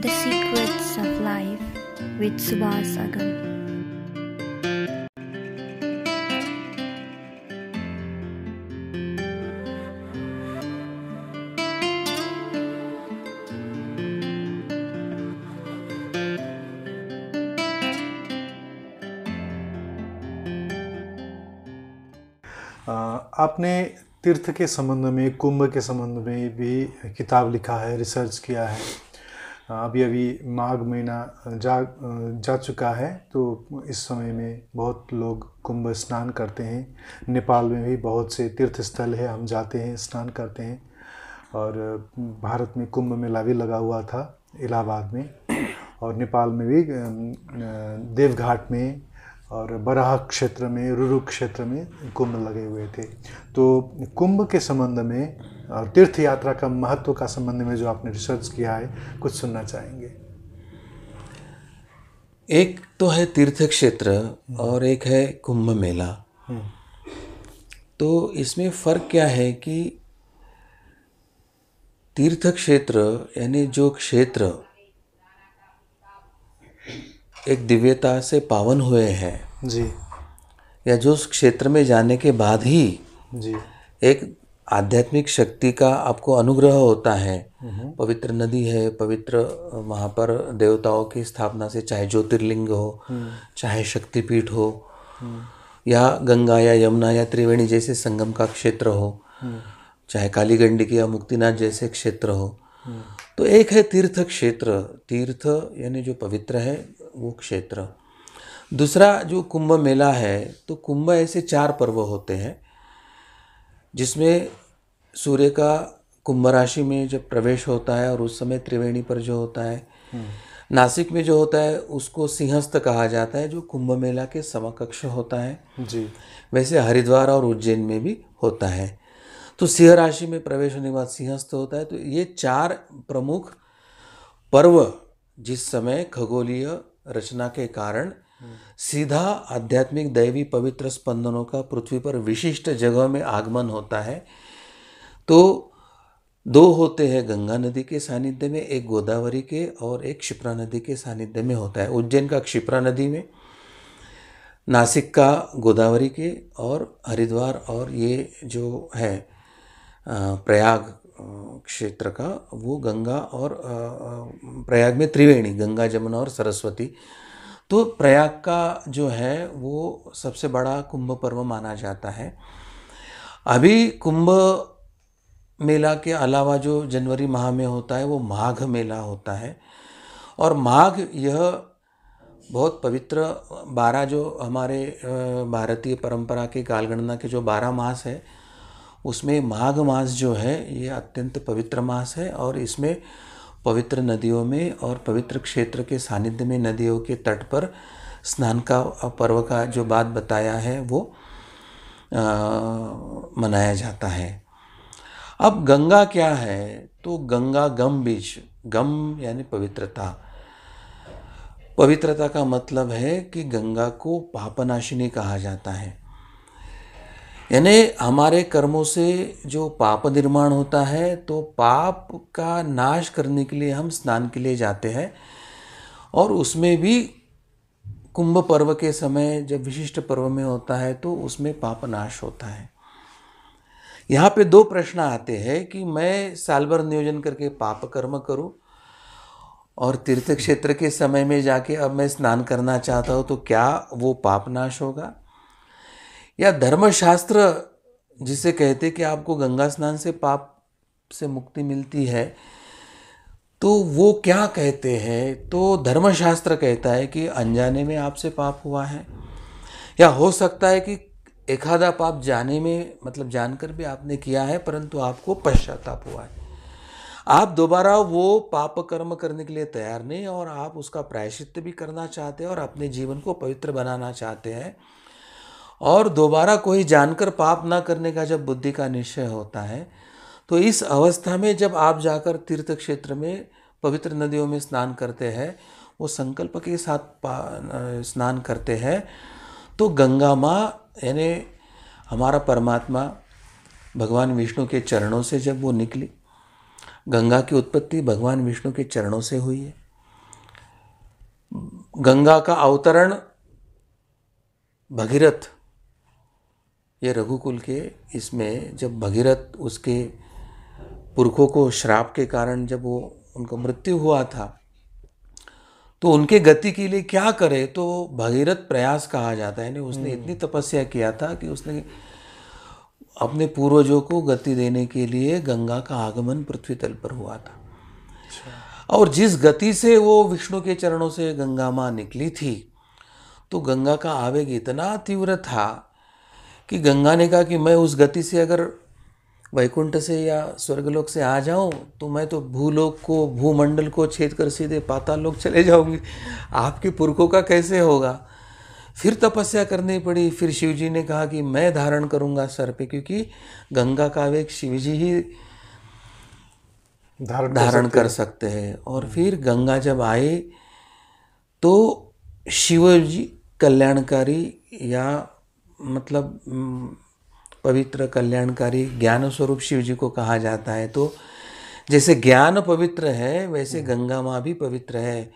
The Secrets of Life with Subhas Agam. आपने तीर्थ के संबंध में, कुंभ के संबंध में भी किताब लिखा है, रिसर्च किया है। अभी अभी माघ महीना जा चुका है, तो इस समय में बहुत लोग कुंभ स्नान करते हैं। नेपाल में भी बहुत से तीर्थ स्थल है, हम जाते हैं, स्नान करते हैं। और भारत में कुंभ मेला भी लगा हुआ था इलाहाबाद में, और नेपाल में भी देवघाट में और बराह क्षेत्र में, रुरु क्षेत्र में कुंभ लगे हुए थे। तो कुंभ के संबंध में और तीर्थ यात्रा का महत्व का संबंध में जो आपने रिसर्च किया है, कुछ सुनना चाहेंगे। एक तो है तीर्थ क्षेत्र और एक है कुंभ मेला। तो इसमें फ़र्क क्या है कि तीर्थ क्षेत्र यानी जो क्षेत्र एक दिव्यता से पावन हुए हैं जी, या जो उस क्षेत्र में जाने के बाद ही जी, एक आध्यात्मिक शक्ति का आपको अनुग्रह होता है। पवित्र नदी है, पवित्र वहाँ पर देवताओं की स्थापना से, चाहे ज्योतिर्लिंग हो, चाहे शक्तिपीठ हो, या गंगा या यमुना या त्रिवेणी जैसे संगम का क्षेत्र हो, चाहे कालीगंडकी या मुक्तिनाथ जैसे क्षेत्र हो। तो एक है तीर्थ क्षेत्र, तीर्थ यानी जो पवित्र है वो क्षेत्र। दूसरा जो कुंभ मेला है, तो कुंभ ऐसे 4 पर्व होते हैं जिसमें सूर्य का कुंभ राशि में जब प्रवेश होता है और उस समय त्रिवेणी पर जो होता है, नासिक में जो होता है उसको सिंहस्थ कहा जाता है, जो कुंभ मेला के समकक्ष होता है। जी, वैसे हरिद्वार और उज्जैन में भी होता है। तो सिंह राशि में प्रवेश होने के बाद सिंहस्थ होता है। तो ये 4 प्रमुख पर्व जिस समय खगोलीय रचना के कारण सीधा आध्यात्मिक दैवी पवित्र स्पंदनों का पृथ्वी पर विशिष्ट जगह में आगमन होता है। तो 2 होते हैं गंगा नदी के सानिध्य में, एक गोदावरी के और एक क्षिप्रा नदी के सानिध्य में होता है। उज्जैन का क्षिप्रा नदी में, नासिक का गोदावरी के, और हरिद्वार और ये जो है प्रयाग क्षेत्र का वो गंगा, और प्रयाग में त्रिवेणी, गंगा, जमुना और सरस्वती। तो प्रयाग का जो है वो सबसे बड़ा कुंभ पर्व माना जाता है। अभी कुंभ मेला के अलावा जो जनवरी माह में होता है वो माघ मेला होता है। और माघ यह बहुत पवित्र 12 जो हमारे भारतीय परंपरा के कालगणना के जो 12 मास है उसमें माघ मास जो है ये अत्यंत पवित्र मास है। और इसमें पवित्र नदियों में और पवित्र क्षेत्र के सानिध्य में नदियों के तट पर स्नान का पर्व का जो बात बताया है वो मनाया जाता है। अब गंगा क्या है, तो गंगा गम बीज, गम यानी पवित्रता। पवित्रता का मतलब है कि गंगा को पापनाशिनी कहा जाता है। यानी हमारे कर्मों से जो पाप निर्माण होता है, तो पाप का नाश करने के लिए हम स्नान के लिए जाते हैं। और उसमें भी कुंभ पर्व के समय जब विशिष्ट पर्व में होता है तो उसमें पाप नाश होता है। यहाँ पे 2 प्रश्न आते हैं कि मैं साल भर नियोजन करके पाप कर्म करूं और तीर्थ क्षेत्र के समय में जाके अब मैं स्नान करना चाहता हूँ, तो क्या वो पाप नाश होगा? या धर्मशास्त्र जिसे कहते कि आपको गंगा स्नान से पाप से मुक्ति मिलती है, तो वो क्या कहते हैं? तो धर्मशास्त्र कहता है कि अनजाने में आपसे पाप हुआ है, या हो सकता है कि एखादा पाप जाने में, मतलब जानकर भी आपने किया है परंतु आपको पश्चाताप हुआ है। आप दोबारा वो पाप कर्म करने के लिए तैयार नहीं और आप उसका प्रायश्चित्त भी करना चाहते हैं और अपने जीवन को पवित्र बनाना चाहते हैं। और दोबारा कोई जानकर पाप ना करने का जब बुद्धि का निश्चय होता है, तो इस अवस्था में जब आप जाकर तीर्थ क्षेत्र में पवित्र नदियों में स्नान करते हैं, वो संकल्प के साथ स्नान करते हैं, तो गंगा माँ यानी हमारा परमात्मा भगवान विष्णु के चरणों से जब वो निकली, गंगा की उत्पत्ति भगवान विष्णु के चरणों से हुई है। गंगा का अवतरण भगीरथ, ये रघुकुल के इसमें जब भगीरथ उसके पुरखों को श्राप के कारण जब वो उनको मृत्यु हुआ था, तो उनके गति के लिए क्या करे, तो भगीरथ प्रयास कहा जाता है। यानी उसने इतनी तपस्या किया था कि उसने अपने पूर्वजों को गति देने के लिए गंगा का आगमन पृथ्वी तल पर हुआ था। और जिस गति से वो विष्णु के चरणों से गंगा माँ निकली थी, तो गंगा का आवेग इतना तीव्र था कि गंगा ने कहा कि मैं उस गति से अगर वैकुंठ से या स्वर्गलोक से आ जाऊं तो मैं तो भूलोक को, भूमंडल को छेद कर सीधे पाताल लोक चले जाऊंगी, आपके पुरखों का कैसे होगा। फिर तपस्या करनी पड़ी। फिर शिवजी ने कहा कि मैं धारण करूंगा सर पे, क्योंकि गंगा का आवेग शिवजी ही धारण कर सकते हैं। और फिर गंगा जब आए तो शिवजी कल्याणकारी या मतलब पवित्र कल्याणकारी ज्ञान स्वरूप शिव जी को कहा जाता है। तो जैसे ज्ञान पवित्र है वैसे गंगा माँ भी पवित्र है।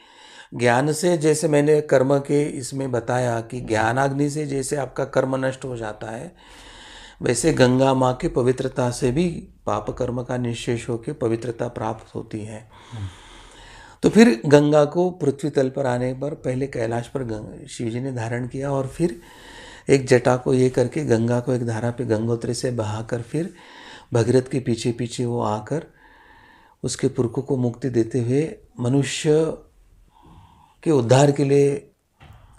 ज्ञान से, जैसे मैंने कर्म के इसमें बताया कि ज्ञानाग्नि से जैसे आपका कर्म नष्ट हो जाता है, वैसे गंगा माँ की पवित्रता से भी पाप कर्म का निश्शेष होकर पवित्रता प्राप्त होती है। तो फिर गंगा को पृथ्वी तल पर आने पर पहले कैलाश पर शिव जी ने धारण किया, और फिर एक जटा को ये करके गंगा को एक धारा पे गंगोत्री से बहाकर फिर भगीरथ के पीछे पीछे वो आकर उसके पुरखों को मुक्ति देते हुए मनुष्य के उद्धार के लिए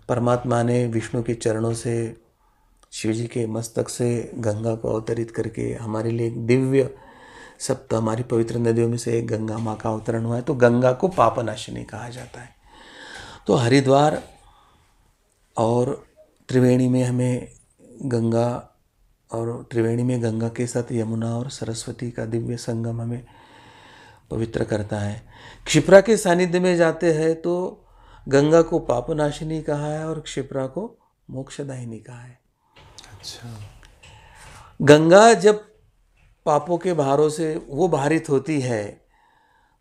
परमात्मा ने विष्णु के चरणों से, शिव जी के मस्तक से गंगा को अवतरित करके हमारे लिए एक दिव्य सप्त, हमारी पवित्र नदियों में से एक गंगा माँ का अवतरण हुआ है। तो गंगा को पापनाशिनी कहा जाता है। तो हरिद्वार और त्रिवेणी में हमें गंगा, और त्रिवेणी में गंगा के साथ यमुना और सरस्वती का दिव्य संगम हमें पवित्र करता है। क्षिप्रा के सानिध्य में जाते हैं तो गंगा को पापनाशिनी कहा है और क्षिप्रा को मोक्षदायिनी कहा है। अच्छा। गंगा जब पापों के भारों से वो भारित होती है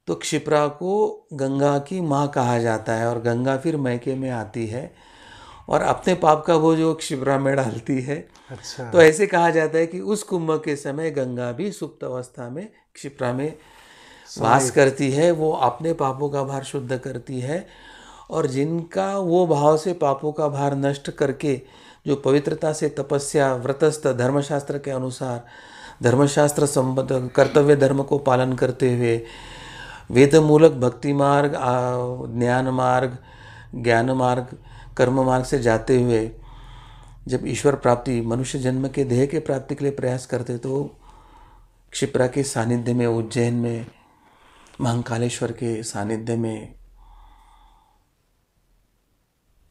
तो क्षिप्रा को गंगा की माँ कहा जाता है, और गंगा फिर मैके में आती है और अपने पाप का वो जो क्षिप्रा में डालती है। अच्छा। तो ऐसे कहा जाता है कि उस कुंभ के समय गंगा भी सुप्त अवस्था में क्षिप्रा में वास करती है। वो अपने पापों का भार शुद्ध करती है, और जिनका वो भाव से पापों का भार नष्ट करके जो पवित्रता से तपस्या, व्रतस्थ, धर्मशास्त्र के अनुसार धर्मशास्त्र संबद्ध कर्तव्य धर्म को पालन करते हुए वेद मूलक भक्ति मार्ग, ज्ञान मार्ग, ज्ञान मार्ग, कर्म मार्ग से जाते हुए जब ईश्वर प्राप्ति, मनुष्य जन्म के देह के प्राप्ति के लिए प्रयास करते, तो क्षिप्रा के सानिध्य में, उज्जैन में, महाकालेश्वर के सानिध्य में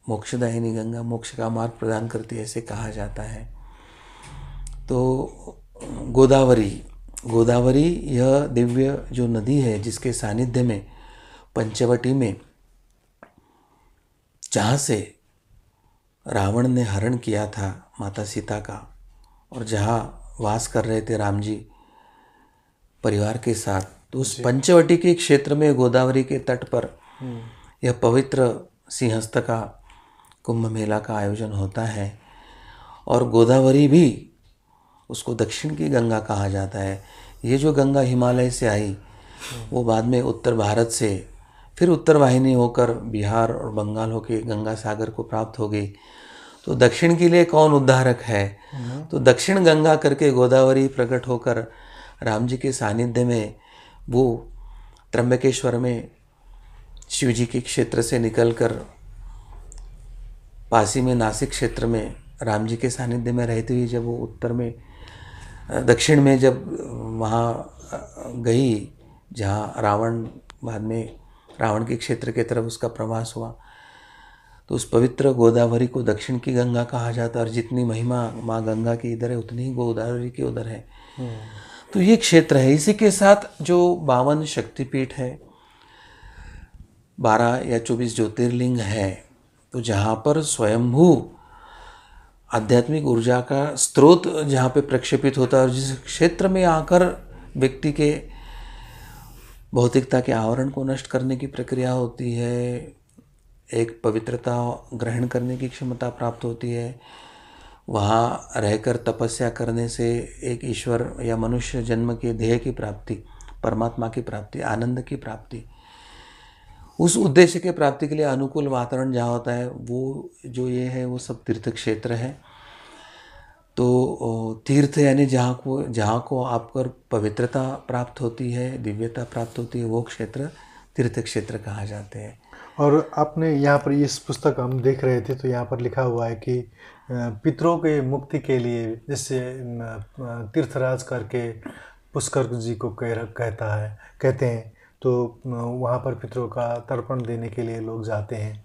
मोक्षदायिनी गंगा मोक्ष का मार्ग प्रदान करती है, ऐसे कहा जाता है। तो गोदावरी यह दिव्य जो नदी है जिसके सानिध्य में पंचवटी में, जहाँ से रावण ने हरण किया था माता सीता का, और जहाँ वास कर रहे थे राम जी परिवार के साथ, तो उस पंचवटी के क्षेत्र में गोदावरी के तट पर यह पवित्र सिंहस्थ का कुंभ मेला का आयोजन होता है। और गोदावरी भी, उसको दक्षिण की गंगा कहा जाता है। ये जो गंगा हिमालय से आई वो बाद में उत्तर भारत से फिर उत्तर वाहिनी होकर बिहार और बंगाल होकर गंगा सागर को प्राप्त हो गई। तो दक्षिण के लिए कौन उद्धारक है? तो दक्षिण गंगा करके गोदावरी प्रकट होकर राम जी के सानिध्य में वो त्र्यंबकेश्वर में शिव जी के क्षेत्र से निकलकर पासी में नासिक क्षेत्र में राम जी के सानिध्य में रहते हुए जब वो उत्तर में, दक्षिण में जब वहाँ गई जहाँ रावण, बाद में रावण के क्षेत्र के तरफ उसका प्रवास हुआ, तो उस पवित्र गोदावरी को दक्षिण की गंगा कहा जाता है। और जितनी महिमा माँ गंगा की इधर है उतनी ही गोदावरी की उधर है। तो ये क्षेत्र है। इसी के साथ जो 52 शक्तिपीठ है, 12 या 24 ज्योतिर्लिंग है, तो जहाँ पर स्वयंभू आध्यात्मिक ऊर्जा का स्रोत जहाँ पे प्रक्षेपित होता है, और जिस क्षेत्र में आकर व्यक्ति के भौतिकता के आवरण को नष्ट करने की प्रक्रिया होती है, एक पवित्रता ग्रहण करने की क्षमता प्राप्त होती है। वहाँ रहकर तपस्या करने से एक ईश्वर या मनुष्य जन्म के ध्येय की प्राप्ति, परमात्मा की प्राप्ति, आनंद की प्राप्ति, उस उद्देश्य के प्राप्ति के लिए अनुकूल वातावरण जहाँ होता है वो जो ये है वो सब तीर्थ क्षेत्र है। तो तीर्थ यानी जहाँ को आपको पवित्रता प्राप्त होती है, दिव्यता प्राप्त होती है, वो क्षेत्र तीर्थ क्षेत्र कहा जाते हैं। और आपने यहाँ पर इस पुस्तक हम देख रहे थे तो यहाँ पर लिखा हुआ है कि पितरों के मुक्ति के लिए, जैसे तीर्थराज करके पुष्कर जी को कहते हैं, तो वहाँ पर पितरों का तर्पण देने के लिए लोग जाते हैं।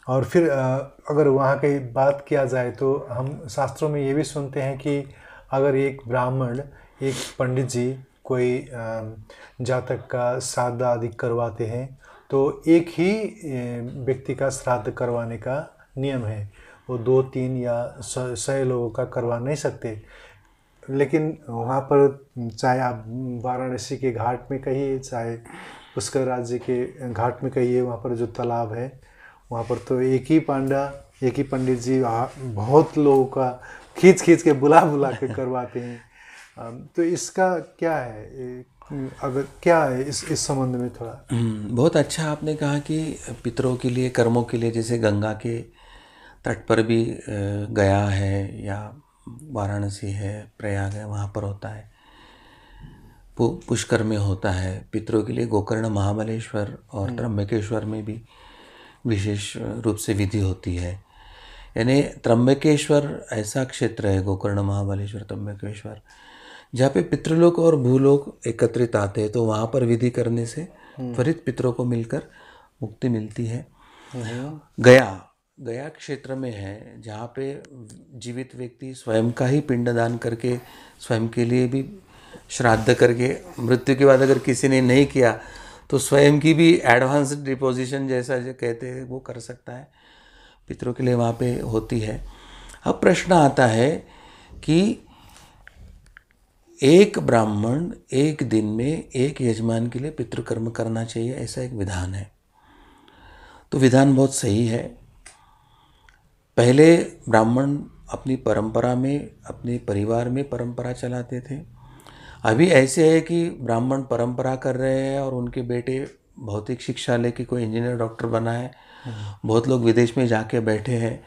और फिर अगर वहाँ की बात किया जाए तो हम शास्त्रों में ये भी सुनते हैं कि अगर एक ब्राह्मण, एक पंडित जी कोई जातक का श्राद्ध आदि करवाते हैं तो एक ही व्यक्ति का श्राद्ध करवाने का नियम है। वो 2, 3 या 100 लोगों का करवा नहीं सकते। लेकिन वहाँ पर चाहे आप वाराणसी के घाट में कहिए, चाहे पुष्कर राज्य के घाट में कहिए, वहाँ पर जो तालाब है वहाँ पर तो एक ही पंडित जी बहुत लोगों का खींच के बुला के करवाते हैं। तो इसका क्या है, अगर क्या है इस संबंध में थोड़ा? बहुत अच्छा आपने कहा कि पितरों के लिए, कर्मों के लिए, जैसे गंगा के तट पर भी गया है या वाराणसी है, प्रयाग है, वहाँ पर होता है, पुष्कर में होता है। पितरों के लिए गोकर्ण, महाबलेश्वर और त्र्यंबकेश्वर में भी विशेष रूप से विधि होती है। यानी त्र्यंबकेश्वर ऐसा क्षेत्र है, गोकर्ण, महाबलेश्वर, त्र्यंबकेश्वर, जहाँ पे पितृलोक और भूलोक एकत्रित आते हैं। तो वहाँ पर विधि करने से त्वरित पितरों को मिलकर मुक्ति मिलती है। गया क्षेत्र में है जहाँ पे जीवित व्यक्ति स्वयं का ही पिंडदान करके, स्वयं के लिए भी श्राद्ध करके, मृत्यु के बाद अगर किसी ने नहीं किया तो स्वयं की भी एडवांस डिपोजिशन जैसा जो कहते हैं वो कर सकता है, पितरों के लिए वहाँ पे होती है। अब प्रश्न आता है कि एक ब्राह्मण एक दिन में एक यजमान के लिए पितृकर्म करना चाहिए, ऐसा एक विधान है। तो विधान बहुत सही है। पहले ब्राह्मण अपनी परंपरा में, अपने परिवार में परंपरा चलाते थे। अभी ऐसे है कि ब्राह्मण परंपरा कर रहे हैं और उनके बेटे भौतिक शिक्षा लेके कोई इंजीनियर, डॉक्टर बना है। बहुत लोग विदेश में जाके बैठे हैं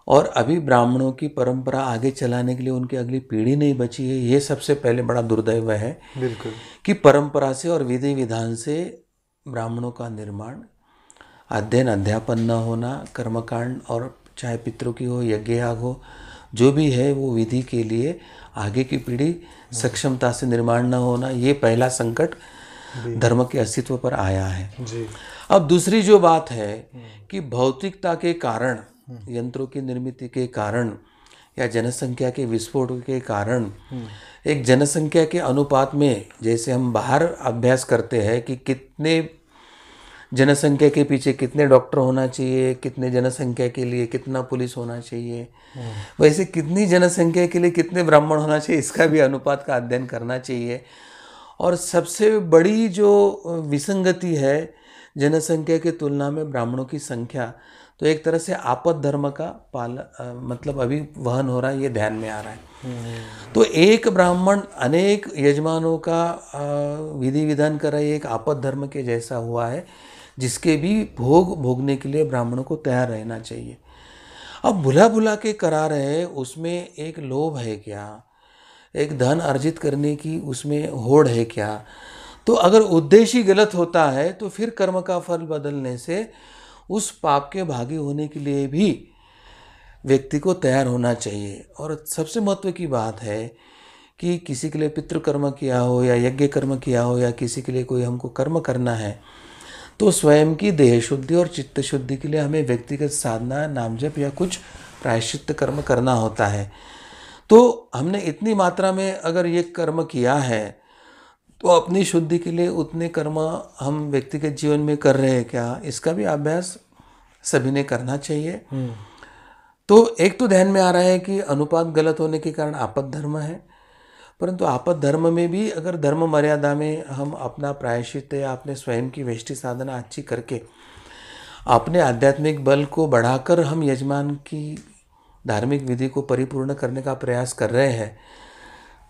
और अभी ब्राह्मणों की परंपरा आगे चलाने के लिए उनकी अगली पीढ़ी नहीं बची है। ये सबसे पहले बड़ा दुर्दैव है। बिल्कुल, कि परंपरा से और विधि विधान से ब्राह्मणों का निर्माण, अध्ययन अध्यापन न होना, कर्मकांड और चाहे पितरों की हो, यज्ञ याग हो, जो भी है वो विधि के लिए आगे की पीढ़ी सक्षमता से निर्माण न होना, ये पहला संकट धर्म के अस्तित्व पर आया है जी। अब दूसरी जो बात है कि भौतिकता के कारण, यंत्रों की निर्मित के कारण या जनसंख्या के विस्फोट के कारण, एक जनसंख्या के अनुपात में, जैसे हम बाहर अभ्यास करते हैं कि कितने जनसंख्या के पीछे कितने डॉक्टर होना चाहिए, कितने जनसंख्या के लिए कितना पुलिस होना चाहिए, वैसे कितनी जनसंख्या के लिए कितने ब्राह्मण होना चाहिए, इसका भी अनुपात का अध्ययन करना चाहिए। और सबसे बड़ी जो विसंगति है जनसंख्या की तुलना में ब्राह्मणों की संख्या, तो एक तरह से आपद धर्म का मतलब अभी वहन हो रहा है, ये ध्यान में आ रहा है। तो एक ब्राह्मण अनेक यजमानों का विधि विधान कर रहा है, एक आपद धर्म के जैसा हुआ है, जिसके भी भोगने के लिए ब्राह्मणों को तैयार रहना चाहिए। अब भुला भुला के करा रहे हैं, उसमें एक लोभ है क्या, एक धन अर्जित करने की उसमें होड़ है क्या? तो अगर उद्देश्य ही गलत होता है तो फिर कर्म का फल बदलने से उस पाप के भागी होने के लिए भी व्यक्ति को तैयार होना चाहिए। और सबसे महत्व की बात है कि किसी के लिए पितृकर्म किया हो या यज्ञ कर्म किया हो या किसी के लिए कोई हमको कर्म करना है, तो स्वयं की देह शुद्धि और चित्त शुद्धि के लिए हमें व्यक्तिगत साधना, नाम जप या कुछ प्रायश्चित्त कर्म करना होता है। तो हमने इतनी मात्रा में अगर ये कर्म किया है तो अपनी शुद्धि के लिए उतने कर्म हम व्यक्तिगत जीवन में कर रहे हैं क्या, इसका भी अभ्यास सभी ने करना चाहिए। तो एक तो ध्यान में आ रहा है कि अनुपात गलत होने के कारण आपद धर्म है, परंतु आपद धर्म में भी अगर धर्म मर्यादा में हम अपना प्रायश्चित्त या अपने स्वयं की वेष्टि साधना अच्छी करके अपने आध्यात्मिक बल को बढ़ाकर हम यजमान की धार्मिक विधि को परिपूर्ण करने का प्रयास कर रहे हैं,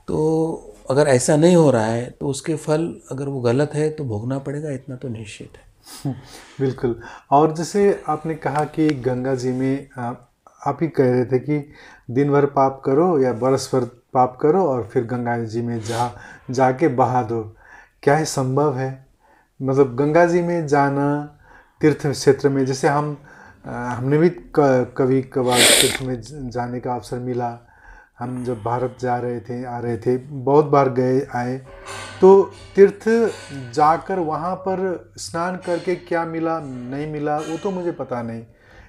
तो अगर ऐसा नहीं हो रहा है तो उसके फल अगर वो गलत है तो भोगना पड़ेगा, इतना तो निश्चित है। बिल्कुल। और जैसे आपने कहा कि गंगा जी में आप ही कह रहे थे कि दिन भर पाप करो या बरस भर पाप करो और फिर गंगा जी में जाके बहा दो। क्या ये संभव है? मतलब गंगा जी में जाना तीर्थ क्षेत्र में, जैसे हमने भी कभी कभार तीर्थ में जाने का अवसर मिला। हम जब भारत आ रहे थे, बहुत बार गए आए, तो तीर्थ जाकर वहाँ पर स्नान करके क्या मिला नहीं मिला वो तो मुझे पता नहीं,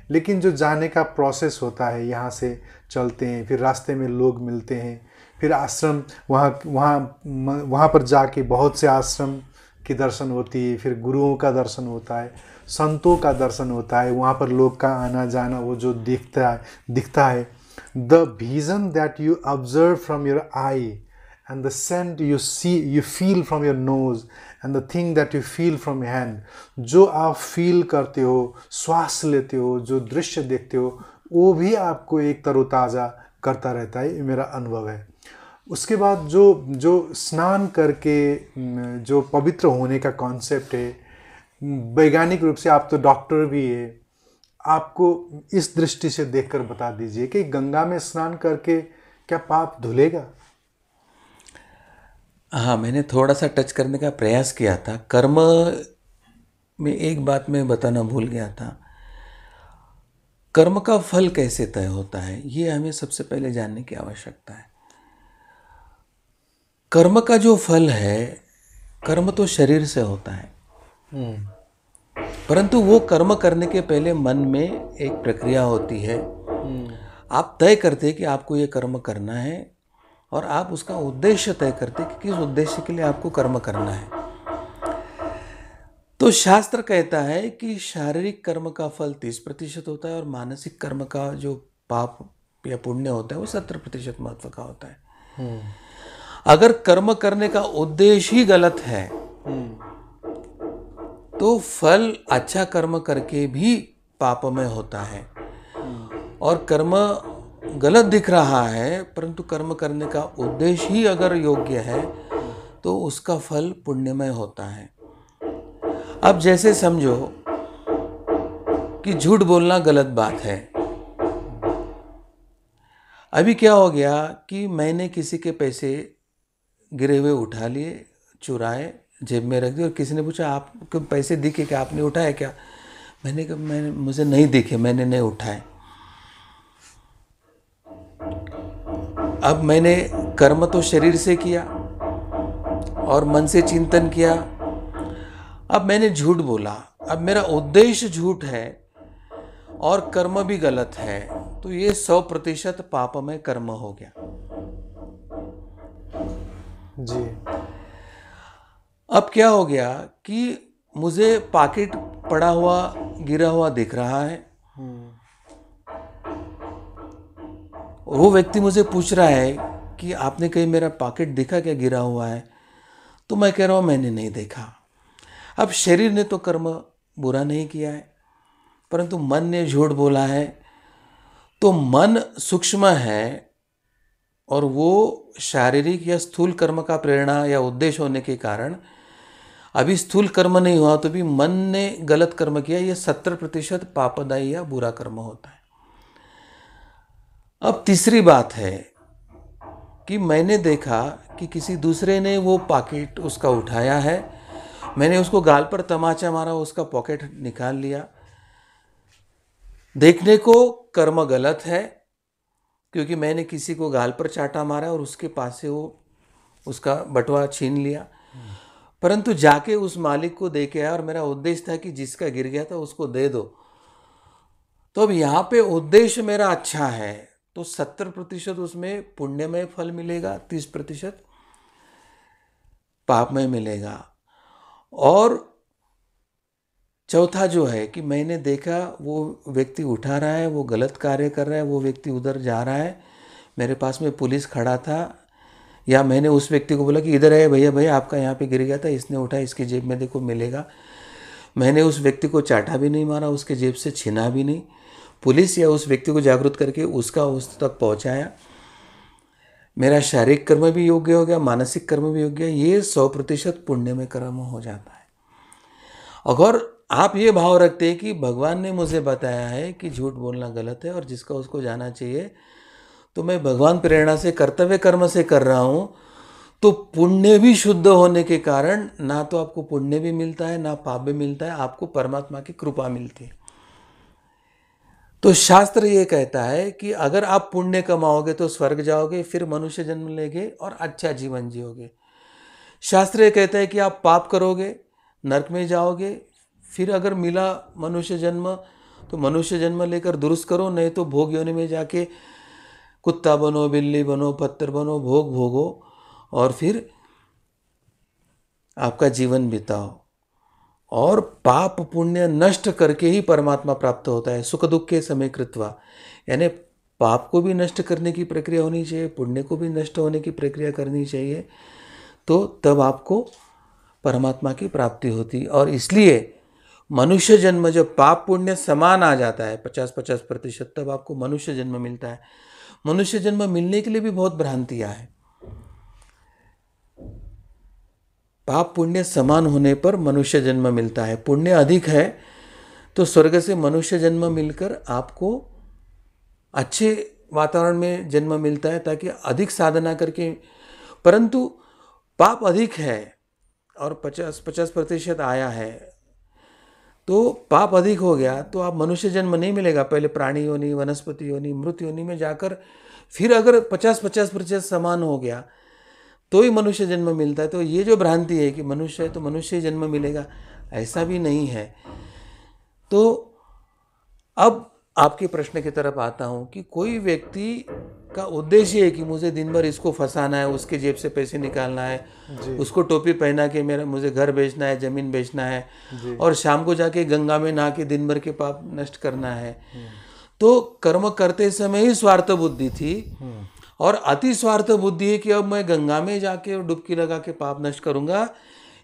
लेकिन जो जाने का प्रोसेस होता है, यहाँ से चलते हैं, फिर रास्ते में लोग मिलते हैं, फिर आश्रम वहाँ पर जाके बहुत से आश्रम की दर्शन होती है, फिर गुरुओं का दर्शन होता है, संतों का दर्शन होता है, वहाँ पर लोग का आना जाना वो जो दिखता है the vision that you observe from your eye and the scent you feel from your nose and the thing that you feel from your hand, जो आप फील करते हो, श्वास लेते हो, जो दृश्य देखते हो, वो भी आपको एक तरोताज़ा करता रहता है। ये मेरा अनुभव है। उसके बाद जो स्नान करके जो पवित्र होने का कॉन्सेप्ट है, वैज्ञानिक रूप से आप तो डॉक्टर भी है, आपको इस दृष्टि से देखकर बता दीजिए कि गंगा में स्नान करके क्या पाप धुलेगा? हाँ, मैंने थोड़ा सा टच करने का प्रयास किया था। कर्म में एक बात मैं बताना भूल गया था। कर्म का फल कैसे तय होता है, ये हमें सबसे पहले जानने की आवश्यकता है। कर्म का जो फल है, कर्म तो शरीर से होता है, परंतु वो कर्म करने के पहले मन में एक प्रक्रिया होती है। आप तय करते हैं कि आपको ये कर्म करना है और आप उसका उद्देश्य तय करते हैं कि किस उद्देश्य के लिए आपको कर्म करना है। तो शास्त्र कहता है कि शारीरिक कर्म का फल 30% होता है और मानसिक कर्म का जो पाप या पुण्य होता है वो 70% महत्व का होता है। अगर कर्म करने का उद्देश्य ही गलत है तो फल अच्छा कर्म करके भी पापमय होता है, और कर्म गलत दिख रहा है परंतु कर्म करने का उद्देश्य ही अगर योग्य है तो उसका फल पुण्यमय होता है। अब जैसे समझो कि झूठ बोलना गलत बात है। अभी क्या हो गया कि मैंने किसी के पैसे गिरे हुए उठा लिए, चुराए, जेब में रख दिए, और किसी ने पूछा आपको पैसे दिखे क्या, आपने उठाए क्या? मैंने कहा मुझे नहीं दिखे, मैंने नहीं उठाए। अब मैंने कर्म तो शरीर से किया और मन से चिंतन किया। अब मैंने झूठ बोला, अब मेरा उद्देश्य झूठ है और कर्म भी गलत है, तो ये 100% पापमय कर्म हो गया जी। अब क्या हो गया कि मुझे पॉकेट पड़ा हुआ गिरा हुआ दिख रहा है, वो व्यक्ति मुझे पूछ रहा है कि आपने कहीं मेरा पॉकेट देखा क्या गिरा हुआ है? तो मैं कह रहा हूँ मैंने नहीं देखा। अब शरीर ने तो कर्म बुरा नहीं किया है परंतु मन ने झूठ बोला है, तो मन सूक्ष्म है और वो शारीरिक या स्थूल कर्म का प्रेरणा या उद्देश्य होने के कारण अभी स्थूल कर्म नहीं हुआ तो भी मन ने गलत कर्म किया, ये 70% पापदायी या बुरा कर्म होता है। अब तीसरी बात है कि मैंने देखा कि किसी दूसरे ने वो पॉकेट उसका उठाया है, मैंने उसको गाल पर तमाचा मारा, उसका पॉकेट निकाल लिया। देखने को कर्म गलत है क्योंकि मैंने किसी को गाल पर चाटा मारा और उसके पास से वो उसका बटुआ छीन लिया, परंतु जाके उस मालिक को दे के आया और मेरा उद्देश्य था कि जिसका गिर गया था उसको दे दो। तो अब यहाँ पे उद्देश्य मेरा अच्छा है तो 70% उसमें पुण्यमय फल मिलेगा, 30% पापमय मिलेगा। और चौथा जो है कि मैंने देखा वो व्यक्ति उठा रहा है, वो गलत कार्य कर रहा है, वो व्यक्ति उधर जा रहा है, मेरे पास में पुलिस खड़ा था, या मैंने उस व्यक्ति को बोला कि इधर है भैया भैया आपका यहाँ पे गिर गया था, इसने उठा, इसकी जेब में देखो मिलेगा। मैंने उस व्यक्ति को चाटा भी नहीं, मारा, उसके जेब से छीना भी नहीं, पुलिस या उस व्यक्ति को जागरूक करके उसका उस तक पहुंचाया, मेरा शारीरिक कर्म भी योग्य हो गया, मानसिक कर्म भी योग्य, ये 100% पुण्य में कर्म हो जाता है। अगर आप ये भाव रखते हैं कि भगवान ने मुझे बताया है कि झूठ बोलना गलत है और जिसका उसको जाना चाहिए, तो मैं भगवान प्रेरणा से कर्तव्य कर्म से कर रहा हूँ, तो पुण्य भी शुद्ध होने के कारण ना तो आपको पुण्य भी मिलता है ना पाप भी मिलता है, आपको परमात्मा की कृपा मिलती है। तो शास्त्र ये कहता है कि अगर आप पुण्य कमाओगे तो स्वर्ग जाओगे, फिर मनुष्य जन्म लेंगे और अच्छा जीवन जियोगे। शास्त्र ये कहता है कि आप पाप करोगे, नरक में जाओगे, फिर अगर मिला मनुष्य जन्म तो मनुष्य जन्म लेकर दुरुस्त करो, नहीं तो भोग योनि में जाके कुत्ता बनो, बिल्ली बनो, पत्थर बनो, भोग भोगो और फिर आपका जीवन बिताओ। और पाप पुण्य नष्ट करके ही परमात्मा प्राप्त होता है। सुख दुख के समय कृत्वा, यानी पाप को भी नष्ट करने की प्रक्रिया होनी चाहिए, पुण्य को भी नष्ट होने की प्रक्रिया करनी चाहिए, तो तब आपको परमात्मा की प्राप्ति होती। और इसलिए मनुष्य जन्म जब पाप पुण्य समान आ जाता है 50-50%, तब आपको मनुष्य जन्म मिलता है। मनुष्य जन्म मिलने के लिए भी बहुत भ्रांतियां हैं। पाप पुण्य समान होने पर मनुष्य जन्म मिलता है, पुण्य अधिक है तो स्वर्ग से मनुष्य जन्म मिलकर आपको अच्छे वातावरण में जन्म मिलता है ताकि अधिक साधना करके, परंतु पाप अधिक है और 50% आया है, तो पाप अधिक हो गया तो आप मनुष्य जन्म नहीं मिलेगा, पहले प्राणी योनि, वनस्पति योनि, मृत योनि में जाकर फिर अगर 50-50% समान हो गया तो ही मनुष्य जन्म मिलता है। तो ये जो भ्रांति है कि मनुष्य है तो मनुष्य ही जन्म मिलेगा, ऐसा भी नहीं है। तो अब आपके प्रश्न की तरफ आता हूँ कि कोई व्यक्ति का उद्देश्य है कि मुझे दिन भर इसको फंसाना है, उसके जेब से पैसे निकालना है, उसको टोपी पहना के मुझे घर बेचना है, जमीन बेचना है और शाम को जाके गंगा में नहा के दिन भर के पाप नष्ट करना है। तो कर्म करते समय ही स्वार्थ बुद्धि थी और अति स्वार्थ बुद्धि है कि अब मैं गंगा में जाके डुबकी लगा के पाप नष्ट करूंगा।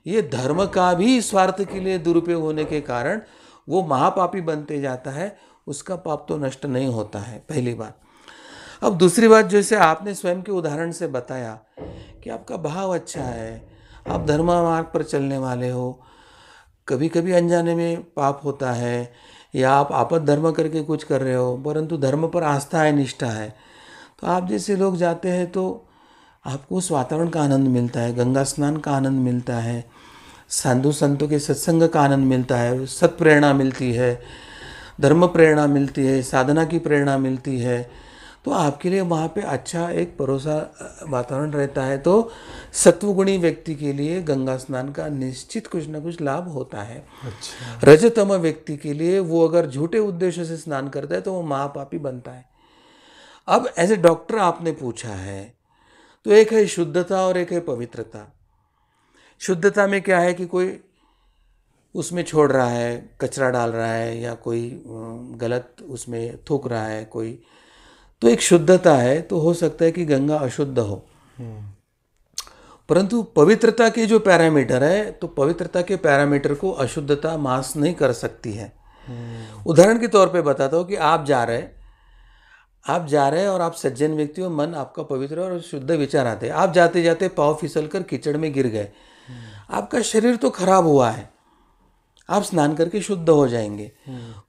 ये धर्म का भी स्वार्थ के लिए दुरुपयोग होने के कारण वो महापापी बनते जाता है, उसका पाप तो नष्ट नहीं होता है, पहली बात। अब दूसरी बात, जैसे आपने स्वयं के उदाहरण से बताया कि आपका भाव अच्छा है, आप धर्म मार्ग पर चलने वाले हो, कभी कभी अनजाने में पाप होता है या आप आपद धर्म करके कुछ कर रहे हो, परंतु धर्म पर आस्था है, निष्ठा है, तो आप जैसे लोग जाते हैं तो आपको उस वातावरण का आनंद मिलता है, गंगा स्नान का आनंद मिलता है, साधु संतों के सत्संग का आनंद मिलता है, सत प्रेरणा मिलती है, धर्म प्रेरणा मिलती है, साधना की प्रेरणा मिलती है, तो आपके लिए वहाँ पे अच्छा एक परोसा वातावरण रहता है। तो सत्वगुणी व्यक्ति के लिए गंगा स्नान का निश्चित कुछ ना कुछ लाभ होता है। अच्छा। रजतम व्यक्ति के लिए वो अगर झूठे उद्देश्य से स्नान करता है तो वो महापापी बनता है। अब एज ए डॉक्टर आपने पूछा है, तो एक है शुद्धता और एक है पवित्रता। शुद्धता में क्या है कि कोई उसमें छोड़ रहा है, कचरा डाल रहा है या कोई गलत उसमें थूक रहा है कोई, तो एक शुद्धता है। तो हो सकता है कि गंगा अशुद्ध हो, परंतु पवित्रता के जो पैरामीटर है, तो पवित्रता के पैरामीटर को अशुद्धता मास नहीं कर सकती है। उदाहरण के तौर पे बताता हूँ कि आप जा रहे हैं और आप सज्जन व्यक्ति हो, मन आपका पवित्र और शुद्ध विचार आते हैं, आप जाते जाते पाँव फिसल कर कीचड़ में गिर गए, आपका शरीर तो खराब हुआ है, आप स्नान करके शुद्ध हो जाएंगे,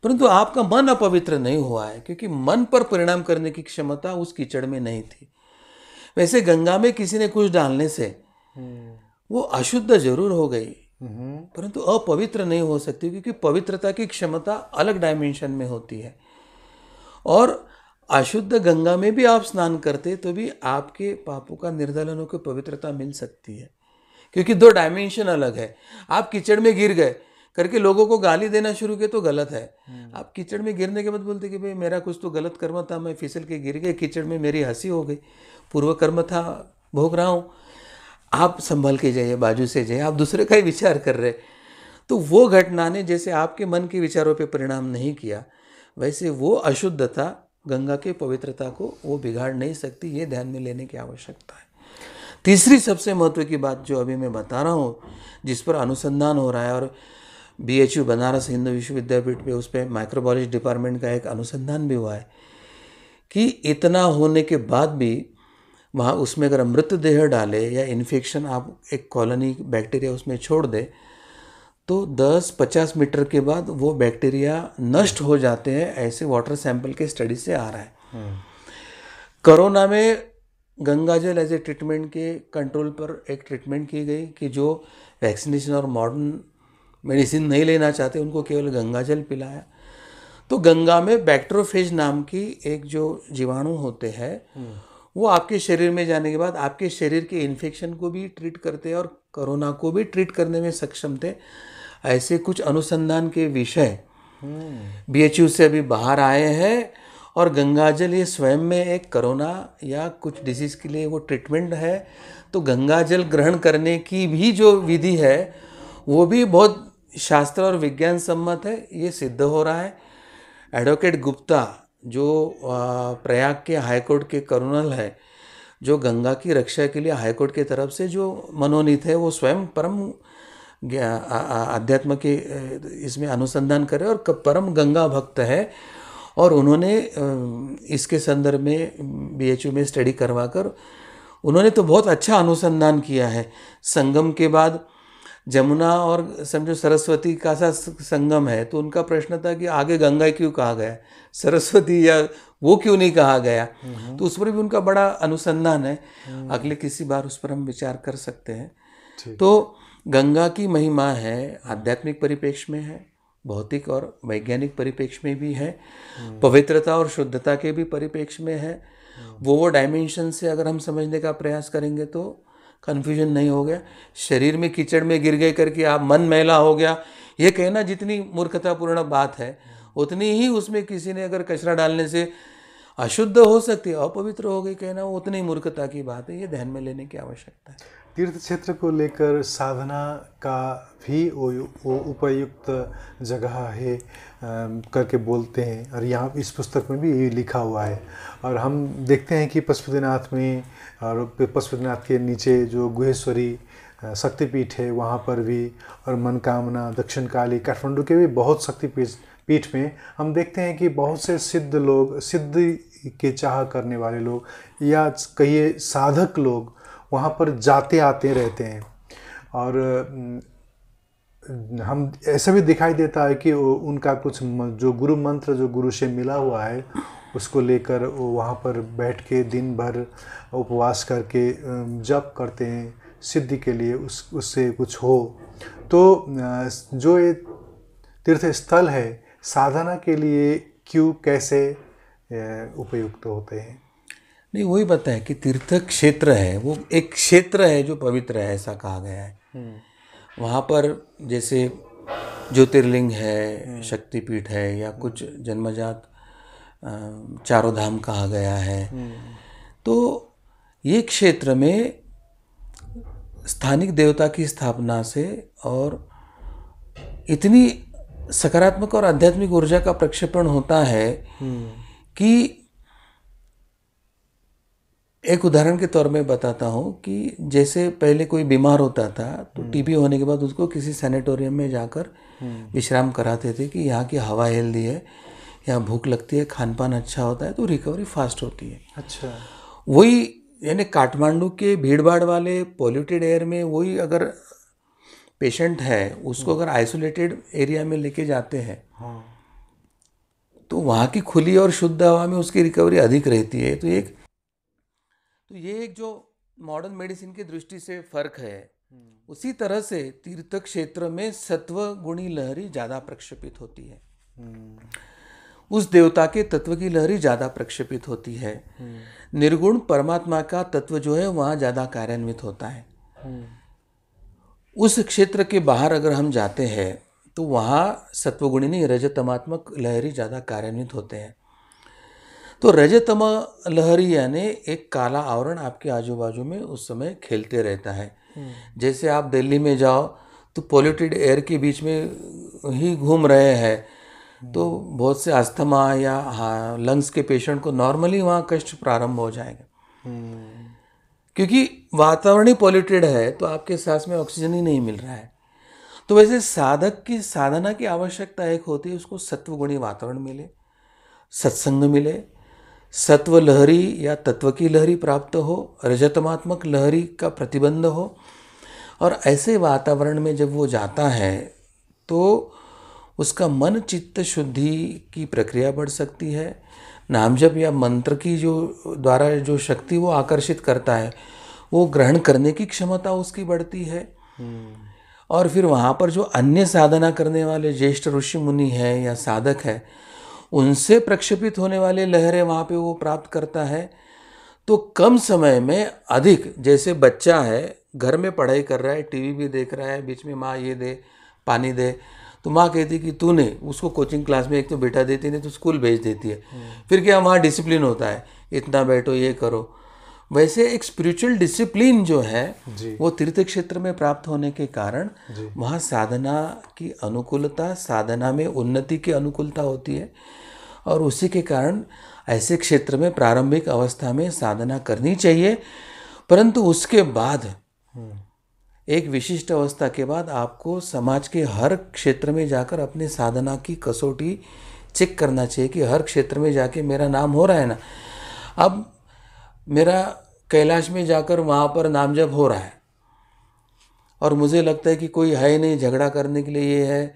परंतु आपका मन अपवित्र नहीं हुआ है, क्योंकि मन पर परिणाम करने की क्षमता उस कीचड़ में नहीं थी। वैसे गंगा में किसी ने कुछ डालने से वो अशुद्ध जरूर हो गई, परंतु अपवित्र नहीं हो सकती, क्योंकि पवित्रता की क्षमता अलग डायमेंशन में होती है। और अशुद्ध गंगा में भी आप स्नान करते तो भी आपके पापों का निर्दालन होकर पवित्रता मिल सकती है, क्योंकि दो डायमेंशन अलग है। आप कीचड़ में गिर गए करके लोगों को गाली देना शुरू किया तो गलत है। आप कीचड़ में गिरने के बाद बोलते कि भाई मेरा कुछ तो गलत कर्म था, मैं फिसल के गिर गए, कीचड़ में मेरी हंसी हो गई, पूर्व कर्म था, भोग रहा हूँ। आप संभल के जाइए, बाजू से जाइए, आप दूसरे का ही विचार कर रहे, तो वो घटना ने जैसे आपके मन के विचारों पे परिणाम नहीं किया, वैसे वो अशुद्धता गंगा के पवित्रता को वो बिगाड़ नहीं सकती। ये ध्यान में लेने की आवश्यकता है। तीसरी सबसे महत्व की बात जो अभी मैं बता रहा हूँ, जिस पर अनुसंधान हो रहा है और BHU बनारस हिंदू विश्वविद्यापीठ पे उस पर माइक्रोबायोलॉजी डिपार्टमेंट का एक अनुसंधान भी हुआ है कि इतना होने के बाद भी वहाँ उसमें अगर मृतदेह डाले या इन्फेक्शन आप एक कॉलोनी बैक्टीरिया उसमें छोड़ दे तो 10-50 मीटर के बाद वो बैक्टीरिया नष्ट हो जाते हैं, ऐसे वाटर सैंपल के स्टडी से आ रहा है। कोरोना में गंगाजल एज ए ट्रीटमेंट के कंट्रोल पर एक ट्रीटमेंट की गई कि जो वैक्सीनेशन और मॉडर्न मेडिसिन नहीं लेना चाहते उनको केवल गंगाजल पिलाया। तो गंगा में बैक्टीरियोफेज नाम की एक जो जीवाणु होते हैं वो आपके शरीर में जाने के बाद आपके शरीर के इन्फेक्शन को भी ट्रीट करते हैं और कोरोना को भी ट्रीट करने में सक्षम थे। ऐसे कुछ अनुसंधान के विषय BHU से अभी बाहर आए हैं और गंगाजल ये स्वयं में एक कोरोना या कुछ डिजीज के लिए वो ट्रीटमेंट है। तो गंगाजल ग्रहण करने की भी जो विधि है वो भी बहुत शास्त्र और विज्ञान सम्मत है, ये सिद्ध हो रहा है। एडवोकेट गुप्ता जो प्रयाग के हाईकोर्ट के कर्नल है, जो गंगा की रक्षा के लिए हाईकोर्ट की तरफ से जो मनोनीत है, वो स्वयं परम अध्यात्म के इसमें अनुसंधान करे और परम गंगा भक्त है और उन्होंने इसके संदर्भ में BHU में स्टडी करवाकर उन्होंने तो बहुत अच्छा अनुसंधान किया है। संगम के बाद जमुना और समझो सरस्वती का सा संगम है तो उनका प्रश्न था कि आगे गंगा क्यों कहा गया, सरस्वती या वो क्यों नहीं कहा गया। तो उस पर भी उनका बड़ा अनुसंधान है, अगले किसी बार उस पर हम विचार कर सकते हैं। तो गंगा की महिमा है, आध्यात्मिक परिप्रेक्ष्य में है, भौतिक और वैज्ञानिक परिप्रेक्ष्य में भी है, पवित्रता और शुद्धता के भी परिप्रेक्ष्य में है। वो डायमेंशन से अगर हम समझने का प्रयास करेंगे तो कन्फ्यूजन नहीं हो गया। शरीर में कीचड़ में गिर गए करके आप मन मैला हो गया, ये कहना जितनी मूर्खतापूर्ण बात है उतनी ही उसमें किसी ने अगर कचरा डालने से अशुद्ध हो सकती है, अपवित्र हो गई कहना वो उतनी मूर्खता की बात है। ये ध्यान में लेने की आवश्यकता है। तीर्थ क्षेत्र को लेकर साधना का भी वो उपयुक्त जगह है करके बोलते हैं और यहाँ इस पुस्तक में भी ये लिखा हुआ है। और हम देखते हैं कि पशुपतिनाथ में और पशुपतिनाथ के नीचे जो गुहेश्वरी शक्तिपीठ है वहाँ पर भी, और मनकामना, दक्षिण काली, काठमांडू के भी बहुत शक्तिपीठ में हम देखते हैं कि बहुत से सिद्ध लोग, सिद्धि के चाह करने वाले लोग या कहिए साधक लोग वहाँ पर जाते आते रहते हैं। और हम ऐसा भी दिखाई देता है कि उनका कुछ जो गुरु मंत्र जो गुरु से मिला हुआ है उसको लेकर वो वहाँ पर बैठ के दिन भर उपवास करके जप करते हैं सिद्धि के लिए, उससे कुछ हो। तो जो ये तीर्थ स्थल है साधना के लिए क्यों, कैसे उपयुक्त होते हैं? नहीं, वही पता है कि तीर्थ क्षेत्र है, वो एक क्षेत्र है जो पवित्र है, ऐसा कहा गया है। वहाँ पर जैसे ज्योतिर्लिंग है, शक्तिपीठ है या कुछ जन्मजात चारों धाम कहा गया है। तो ये क्षेत्र में स्थानिक देवता की स्थापना से और इतनी सकारात्मक और आध्यात्मिक ऊर्जा का प्रक्षेपण होता है कि एक उदाहरण के तौर में बताता हूँ कि जैसे पहले कोई बीमार होता था तो TB होने के बाद उसको किसी सैनिटोरियम में जाकर विश्राम कराते थे कि यहाँ की हवा हेल्दी है, यहाँ भूख लगती है, खान पान अच्छा होता है तो रिकवरी फास्ट होती है। अच्छा, वही यानी काठमांडू के भीड़ भाड़ वाले पॉल्यूटेड एयर में वही अगर पेशेंट है उसको अगर आइसोलेटेड एरिया में लेके जाते हैं तो वहाँ की खुली और शुद्ध हवा में उसकी रिकवरी अधिक रहती है। तो ये एक जो मॉडर्न मेडिसिन की दृष्टि से फर्क है। उसी तरह से तीर्थ क्षेत्र में सत्व गुणी लहरी ज़्यादा प्रक्षेपित होती है, उस देवता के तत्व की लहरी ज़्यादा प्रक्षेपित होती है। निर्गुण परमात्मा का तत्व जो है वहाँ ज़्यादा कार्यान्वित होता है। उस क्षेत्र के बाहर अगर हम जाते हैं तो वहाँ सत्वगुणी नहीं, रजतमात्मक लहरी ज़्यादा कार्यान्वित होते हैं। तो रजतम लहरी यानी एक काला आवरण आपके आजू बाजू में उस समय खेलते रहता है। जैसे आप दिल्ली में जाओ तो पॉल्यूटेड एयर के बीच में ही घूम रहे हैं तो बहुत से अस्थमा या लंग्स के पेशेंट को नॉर्मली वहाँ कष्ट प्रारंभ हो जाएगा, क्योंकि वातावरण ही पॉल्यूटेड है तो आपके सांस में ऑक्सीजन ही नहीं मिल रहा है। तो वैसे साधक की साधना की आवश्यकता एक होती है, उसको सत्वगुणी वातावरण मिले, सत्संग मिले, सत्व लहरी या तत्व की लहरी प्राप्त हो, रजतमात्मक लहरी का प्रतिबंध हो। और ऐसे वातावरण में जब वो जाता है तो उसका मन चित्त शुद्धि की प्रक्रिया बढ़ सकती है। नाम जप या मंत्र की जो द्वारा जो शक्ति वो आकर्षित करता है, वो ग्रहण करने की क्षमता उसकी बढ़ती है। और फिर वहाँ पर जो अन्य साधना करने वाले ज्येष्ठ ऋषि मुनि हैं या साधक है, उनसे प्रक्षेपित होने वाले लहरें वहाँ पे वो प्राप्त करता है। तो कम समय में अधिक, जैसे बच्चा है घर में पढ़ाई कर रहा है, टीवी भी देख रहा है, बीच में माँ ये दे पानी दे, तो माँ कहती कि तूने उसको कोचिंग क्लास में एक तो बैठा देती, नहीं तो स्कूल भेज देती है। फिर क्या वहाँ डिसिप्लिन होता है, इतना बैठो ये करो। वैसे एक स्पिरिचुअल डिसिप्लिन जो है वो तीर्थ क्षेत्र में प्राप्त होने के कारण वहाँ साधना की अनुकूलता, साधना में उन्नति की अनुकूलता होती है। और उसी के कारण ऐसे क्षेत्र में प्रारंभिक अवस्था में साधना करनी चाहिए, परंतु उसके बाद एक विशिष्ट अवस्था के बाद आपको समाज के हर क्षेत्र में जाकर अपने साधना की कसौटी चेक करना चाहिए कि हर क्षेत्र में जाके मेरा नाम हो रहा है ना। अब मेरा कैलाश में जाकर वहाँ पर नाम जप हो रहा है और मुझे लगता है कि कोई है नहीं झगड़ा करने के लिए, ये है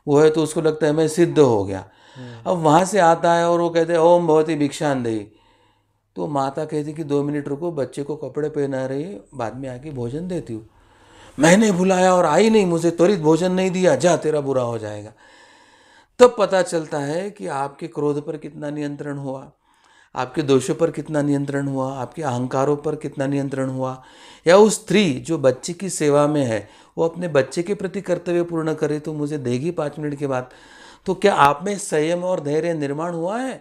वो है, तो उसको लगता है मैं सिद्ध हो गया। अब वहाँ से आता है और वो कहते हैं ओम भगवती भिक्षान देही, तो माता कहती कि 2 मिनट रुको, बच्चे को कपड़े पहना रही, बाद में आके भोजन देती हूँ। मैंने बुलाया और आई नहीं, मुझे त्वरित भोजन नहीं दिया, जा तेरा बुरा हो जाएगा। तब पता चलता है कि आपके क्रोध पर कितना नियंत्रण हुआ, आपके दोषों पर कितना नियंत्रण हुआ, आपके अहंकारों पर कितना नियंत्रण हुआ। या उस स्त्री जो बच्चे की सेवा में है, वो अपने बच्चे के प्रति कर्तव्य पूर्ण करे तो मुझे देगी 5 मिनट के बाद, तो क्या आप में संयम और धैर्य निर्माण हुआ है?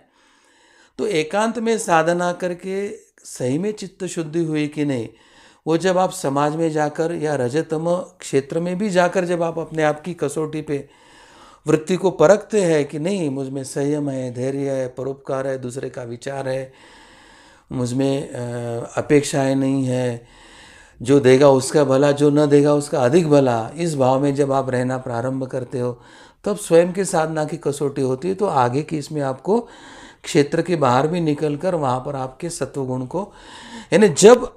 तो एकांत में साधना करके सही में चित्त शुद्धि हुई कि नहीं, वो जब आप समाज में जाकर या रजतम क्षेत्र में भी जाकर जब आप अपने आप की कसौटी पे वृत्ति को परखते हैं कि नहीं मुझ में संयम है, धैर्य है, परोपकार है, दूसरे का विचार है, मुझ में अपेक्षाएं नहीं है, जो देगा उसका भला, जो न देगा उसका अधिक भला, इस भाव में जब आप रहना प्रारंभ करते हो तब स्वयं की साधना की कसौटी होती है। तो आगे की इसमें आपको क्षेत्र के बाहर भी निकल कर वहाँ पर आपके सत्वगुण को, यानी जब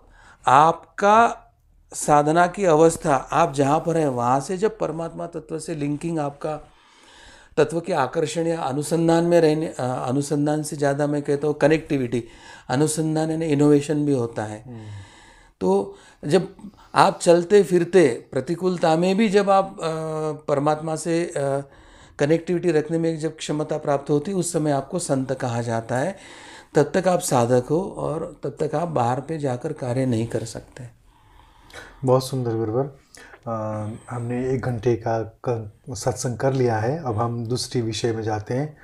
आपका साधना की अवस्था आप जहाँ पर है वहाँ से जब परमात्मा तत्व से लिंकिंग, आपका तत्व के आकर्षण या अनुसंधान में रहने, अनुसंधान से ज़्यादा मैं कहता हूँ कनेक्टिविटी, अनुसंधान यानी इनोवेशन भी होता है। तो जब आप चलते फिरते प्रतिकूलता में भी जब आप परमात्मा से कनेक्टिविटी रखने में जब क्षमता प्राप्त होती है, उस समय आपको संत कहा जाता है। तब तक आप साधक हो और तब तक आप बाहर पे जाकर कार्य नहीं कर सकते। बहुत सुंदर गुरुवर। हमने 1 घंटे का सत्संग कर लिया है, अब हम दूसरी विषय में जाते हैं।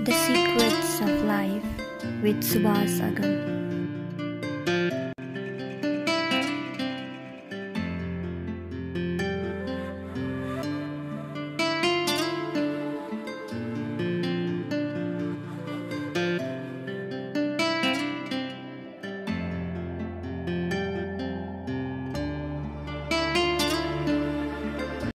The Secrets of Life with Subhas Agam.